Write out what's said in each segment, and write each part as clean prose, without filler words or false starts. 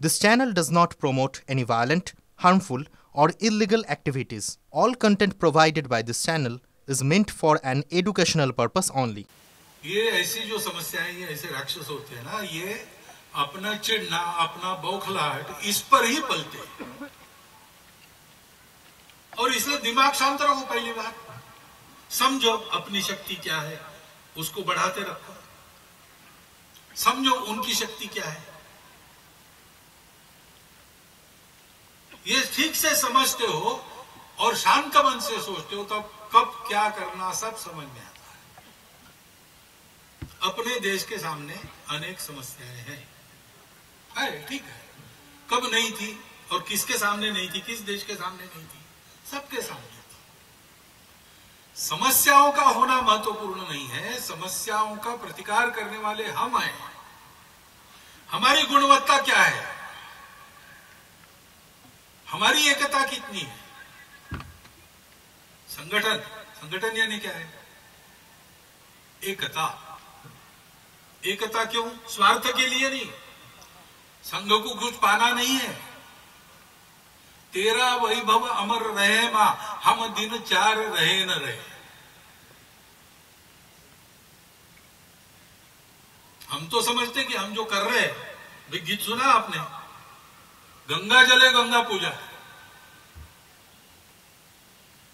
This channel does not promote any violent, harmful, or illegal activities. All content provided by this channel is meant for an educational purpose only. ये ऐसी जो समस्याएं, ये ऐसे राक्षस होते हैं ना, ये अपना चिढ़ना, अपना बौखलाहट इस पर ही पलते हैं। और इसलिए दिमाग शांत रखो। पहली बात समझो अपनी शक्ति क्या है, उसको बढ़ाते रखो। समझो उनकी शक्ति क्या है, ये ठीक से समझते हो और शांत मन से सोचते हो, तब कब क्या करना सब समझ में आता है। अपने देश के सामने अनेक समस्याएं हैं, ठीक है। कब नहीं थी और किसके सामने नहीं थी, किस देश के सामने नहीं थी, सबके सामने थी। समस्याओं का होना महत्वपूर्ण नहीं है, समस्याओं का प्रतिकार करने वाले हम हैं। हमारी गुणवत्ता क्या है, हमारी एकता कितनी है। संगठन यानी क्या है? एकता। एकता क्यों? स्वार्थ के लिए नहीं, संघ को कुछ पाना नहीं है। तेरा वैभव अमर रहे मां, हम दिन चार रहे न रहे। हम तो समझते कि हम जो कर रहे हैं, गीत सुना आपने, गंगा जले गंगा पूजा,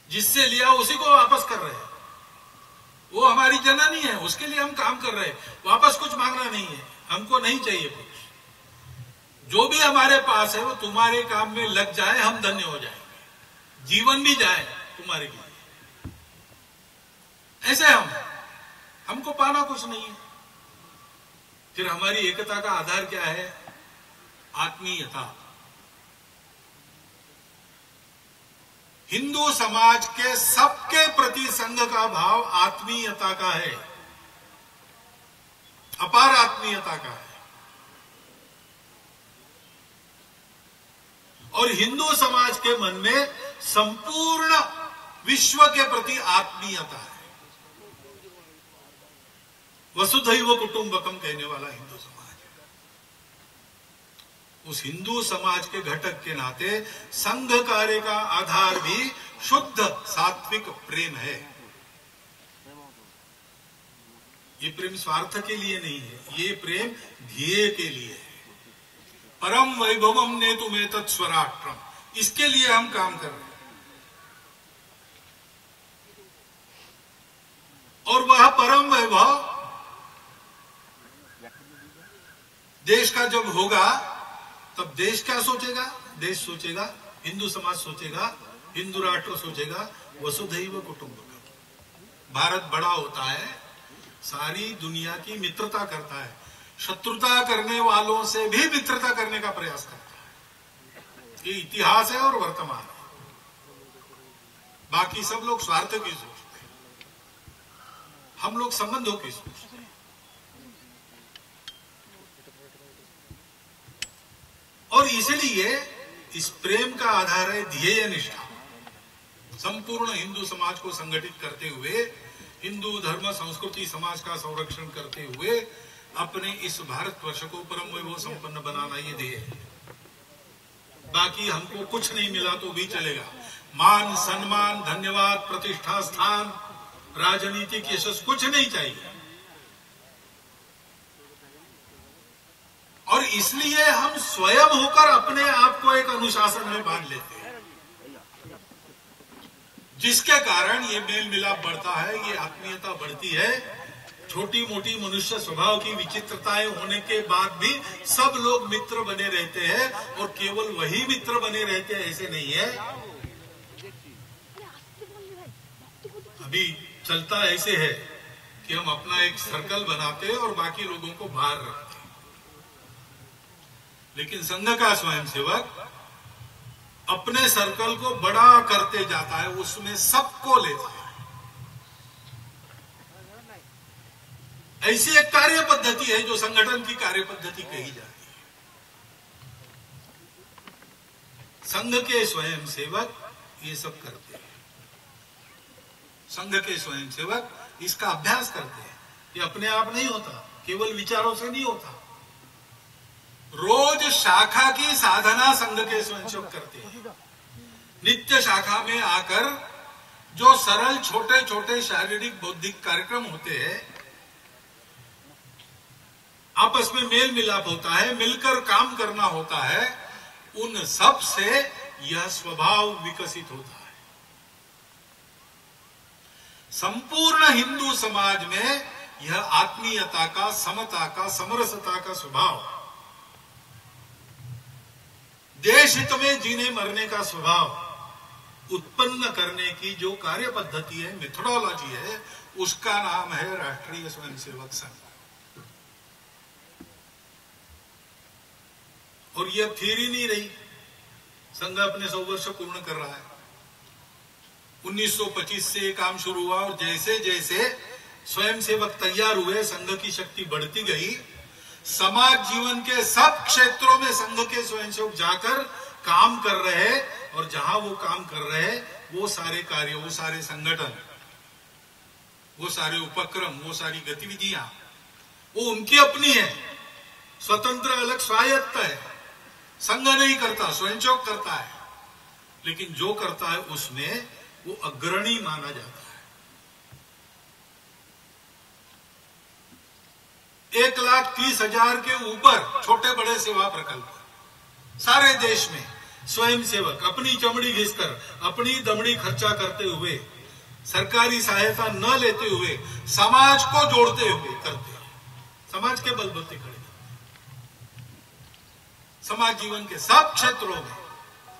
जिससे लिया उसी को वापस कर रहे हैं। वो हमारी जननी है, उसके लिए हम काम कर रहे हैं, वापस कुछ मांगना नहीं है, हमको नहीं चाहिए कुछ। जो भी हमारे पास है वो तुम्हारे काम में लग जाए, हम धन्य हो जाएंगे, जीवन भी जाए तुम्हारे लिए। ऐसे हमको पाना कुछ नहीं है। फिर हमारी एकता का आधार क्या है? आत्मीयता। हिंदू समाज के सबके प्रति संघ का भाव आत्मीयता का है, अपार आत्मीयता का है। और हिंदू समाज के मन में संपूर्ण विश्व के प्रति आत्मीयता है। वसुधैव कुटुंबकम कहने वाला हिंदू समाज है। उस हिंदू समाज के घटक के नाते संघ कार्य का आधार भी शुद्ध सात्विक प्रेम है। ये प्रेम स्वार्थ के लिए नहीं है, ये प्रेम ध्येय के लिए है। परम वैभवम ने तुम्हें तत्स्वराष्ट्रम, इसके लिए हम काम कर रहे हैं। और वह परम वैभव देश का जब होगा, तब देश क्या सोचेगा? देश सोचेगा, हिंदू समाज सोचेगा, हिंदू राष्ट्र सोचेगा वसुधैव कुटुंबकम। भारत बड़ा होता है, सारी दुनिया की मित्रता करता है, शत्रुता करने वालों से भी मित्रता करने का प्रयास करता है। ये इतिहास है और वर्तमान है। बाकी सब लोग स्वार्थ की सोचते हैं, हम लोग संबंधों की सोचते हैं। और इसलिए इस प्रेम का आधार है ध्येय निष्ठा। संपूर्ण हिंदू समाज को संगठित करते हुए, हिंदू धर्म संस्कृति समाज का संरक्षण करते हुए अपने इस भारतवर्ष को परम वैभव संपन्न बनाना ये ध्येय है। बाकी हमको कुछ नहीं मिला तो भी चलेगा, मान सम्मान, धन्यवाद, प्रतिष्ठा, स्थान, राजनीतिक यशस्वी कुछ नहीं चाहिए। और इसलिए हम स्वयं होकर अपने आप को एक अनुशासन में बांध लेते हैं, जिसके कारण ये मेल मिलाप बढ़ता है, ये आत्मीयता बढ़ती है। छोटी मोटी मनुष्य स्वभाव की विचित्रताएं होने के बाद भी सब लोग मित्र बने रहते हैं, और केवल वही मित्र बने रहते हैं ऐसे नहीं है। अभी चलता ऐसे है कि हम अपना एक सर्कल बनाते हैं और बाकी लोगों को बाहर रखते हैं। लेकिन संघ का स्वयंसेवक अपने सर्कल को बड़ा करते जाता है, उसमें सबको लेता है। ऐसी एक कार्य पद्धति है जो संगठन की कार्य पद्धति कही जाती है। संघ के स्वयंसेवक ये सब करते हैं। संघ के स्वयंसेवक इसका अभ्यास करते हैं। ये अपने आप नहीं होता, केवल विचारों से नहीं होता। रोज शाखा की साधना संघ के स्वयंसेवक करते हैं। नित्य शाखा में आकर जो सरल छोटे छोटे शारीरिक बौद्धिक कार्यक्रम होते हैं, आपस में मेल मिलाप होता है, मिलकर काम करना होता है, उन सब से यह स्वभाव विकसित होता है। संपूर्ण हिंदू समाज में यह आत्मीयता का, समता का, समरसता का स्वभाव, देश हित में जीने मरने का स्वभाव उत्पन्न करने की जो कार्य पद्धति है, मेथोडोलॉजी है, उसका नाम है राष्ट्रीय स्वयंसेवक संघ। और यह थियरी नहीं रही, संघ अपने 100 वर्ष पूर्ण कर रहा है। 1925 से काम शुरू हुआ और जैसे जैसे स्वयंसेवक तैयार हुए, संघ की शक्ति बढ़ती गई। समाज जीवन के सब क्षेत्रों में संघ के स्वयंसेवक जाकर काम कर रहे, और जहां वो काम कर रहे, वो सारे कार्य, वो सारे संगठन, वो सारे उपक्रम, वो सारी गतिविधियां, वो उनकी अपनी है, स्वतंत्र अलग स्वायत्त है। संघ नहीं करता, स्वयंसेवक करता है, लेकिन जो करता है उसमें वो अग्रणी माना जाता है। 1,30,000 के ऊपर छोटे बड़े सेवा प्रकल्प सारे देश में स्वयंसेवक अपनी चमड़ी घिसकर, अपनी दमड़ी खर्चा करते हुए, सरकारी सहायता न लेते हुए, समाज को जोड़ते हुए करते हैं। समाज के बलबूते खड़े, समाज जीवन के सब क्षेत्रों में,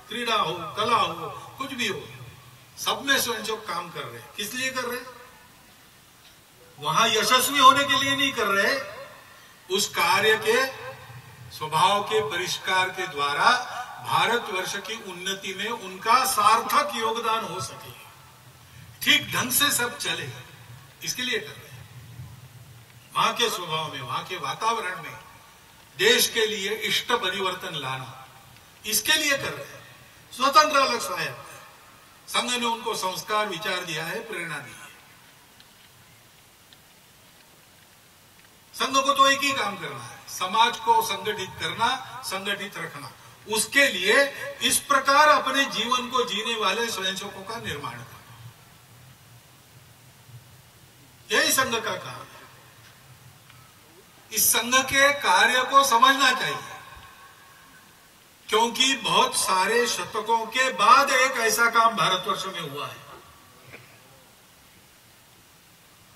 क्रीड़ा हो, कला हो, कुछ भी हो, सब में स्वयंसेवक काम कर रहे हैं। किस लिए कर रहे हैं? वहां यशस्वी होने के लिए नहीं कर रहे, उस कार्य के स्वभाव के परिष्कार के द्वारा भारतवर्ष की उन्नति में उनका सार्थक योगदान हो सके, ठीक ढंग से सब चले, इसके लिए कर रहे हैं। वहां के स्वभाव में, वहां के वातावरण में देश के लिए इष्ट परिवर्तन लाना, इसके लिए कर रहे हैं। स्वतंत्र अलग स्वायत्त है। संघ ने उनको संस्कार, विचार दिया है, प्रेरणा दी है। संघ को तो एक ही काम करना है, समाज को संगठित करना, संगठित रखना। उसके लिए इस प्रकार अपने जीवन को जीने वाले स्वयंसेवकों का निर्माण करना, यही संघ का काम है। इस संघ के कार्य को समझना चाहिए, क्योंकि बहुत सारे शतकों के बाद एक ऐसा काम भारतवर्ष में हुआ है।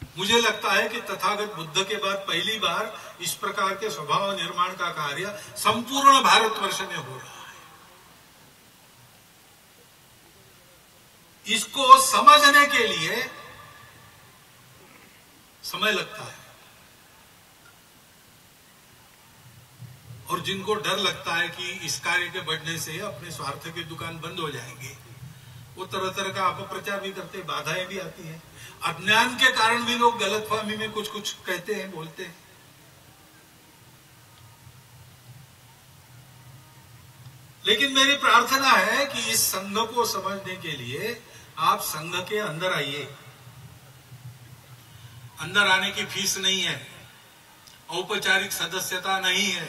मुझे लगता है कि तथागत बुद्ध के बाद पहली बार इस प्रकार के स्वभाव निर्माण का कार्य संपूर्ण भारतवर्ष में हो रहा है। इसको समझने के लिए समय लगता है, और जिनको डर लगता है कि इस कार्य के बढ़ने से अपने स्वार्थ की दुकान बंद हो जाएंगे, वो तरह तरह का अपप्रचार भी करते, बाधाएं भी आती हैं। अज्ञान के कारण भी लोग गलतफहमी में कुछ कुछ कहते हैं, बोलते हैं। लेकिन मेरी प्रार्थना है कि इस संघ को समझने के लिए आप संघ के अंदर आइए। अंदर आने की फीस नहीं है, औपचारिक सदस्यता नहीं है,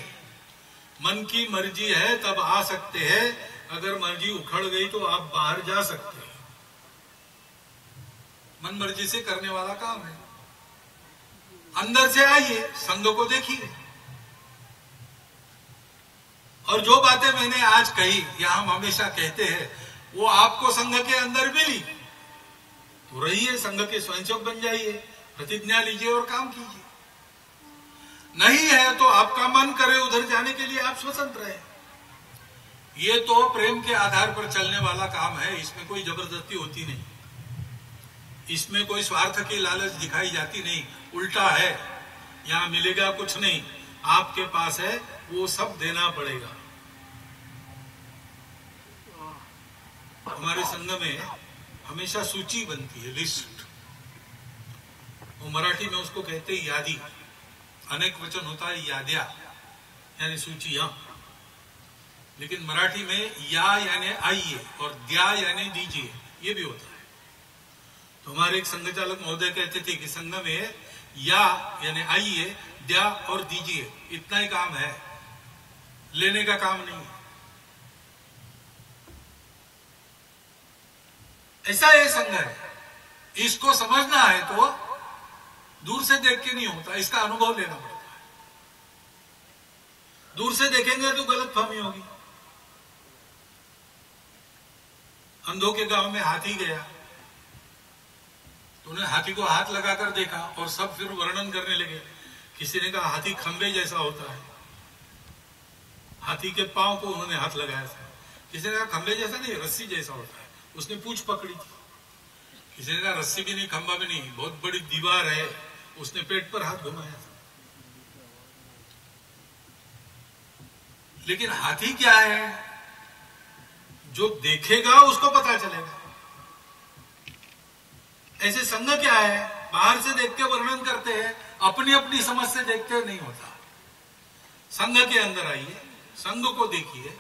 मन की मर्जी है तब आ सकते हैं, अगर मर्जी उखड़ गई तो आप बाहर जा सकते हैं। मन मर्जी से करने वाला काम है। अंदर से आइए, संघ को देखिए, और जो बातें मैंने आज कही या हम हमेशा कहते हैं, वो आपको संघ के अंदर मिली तो रहिए, संघ के स्वयंसेवक बन जाइए, प्रतिज्ञा लीजिए और काम कीजिए। नहीं है तो आपका मन करे उधर जाने के लिए आप स्वतंत्र हैं। ये तो प्रेम के आधार पर चलने वाला काम है, इसमें कोई जबरदस्ती होती नहीं, इसमें कोई स्वार्थ की लालच दिखाई जाती नहीं। उल्टा है, यहां मिलेगा कुछ नहीं, आपके पास है वो सब देना पड़ेगा। हमारे संघ में हमेशा सूची बनती है, लिस्ट। वो मराठी में उसको कहते हैं यादी, अनेक वचन होता है याद्या, यानी सूचियां। लेकिन मराठी में या यानी आइए और द्या यानी दीजिए, ये भी होता है। तो हमारे एक संघ चालक महोदय कहते थे कि संघ में या यानी आइए, द्या और दीजिए, इतना ही काम है। लेने का काम नहीं है। ऐसा ये संघ है, इसको समझना है तो दूर से देख के नहीं होता, इसका अनुभव लेना पड़ता है। दूर से देखेंगे तो गलतफहमी होगी। अंधों के गांव में हाथी गया तो उन्हें हाथी को हाथ लगाकर देखा और सब फिर वर्णन करने लगे। किसी ने कहा हाथी खंबे जैसा होता है, हाथी के पांव को उन्होंने हाथ लगाया था। किसी ने कहा खंबे जैसा नहीं, रस्सी जैसा होता है, उसने पूंछ पकड़ी थी। किसी ने कहा रस्सी भी नहीं, खंबा भी नहीं, बहुत बड़ी दीवार है, उसने पेट पर हाथ घुमाया था। लेकिन हाथी क्या है, जो देखेगा उसको पता चलेगा। ऐसे संघ क्या है, बाहर से देख के वर्णन करते हैं, अपनी अपनी समझ से देख के नहीं होता। संघ के अंदर आइए, संघ को देखिए,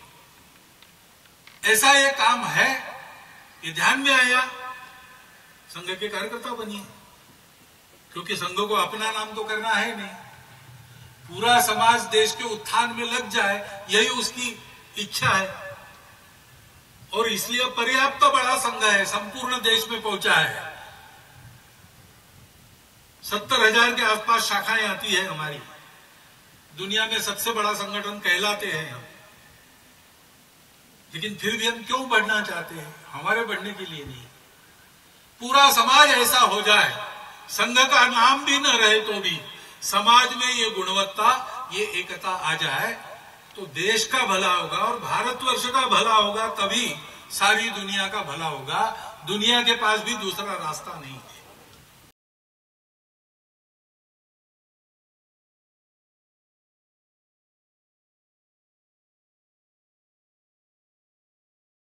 ऐसा ये काम है, ये ध्यान में आया, संघ के कार्यकर्ता बनिए। क्योंकि संघ को अपना नाम तो करना है नहीं, पूरा समाज देश के उत्थान में लग जाए, यही उसकी इच्छा है। और इसलिए पर्याप्त बड़ा संघ है, संपूर्ण देश में पहुंचा है। 70,000 के आसपास शाखाएं आती है हमारी, दुनिया में सबसे बड़ा संगठन कहलाते हैं हम। लेकिन फिर भी हम क्यों बढ़ना चाहते हैं? हमारे बढ़ने के लिए नहीं, पूरा समाज ऐसा हो जाए, संघ का नाम भी न रहे तो भी समाज में ये गुणवत्ता, ये एकता आ जाए तो देश का भला होगा और भारतवर्ष का भला होगा, तभी सारी दुनिया का भला होगा। दुनिया के पास भी दूसरा रास्ता नहीं है।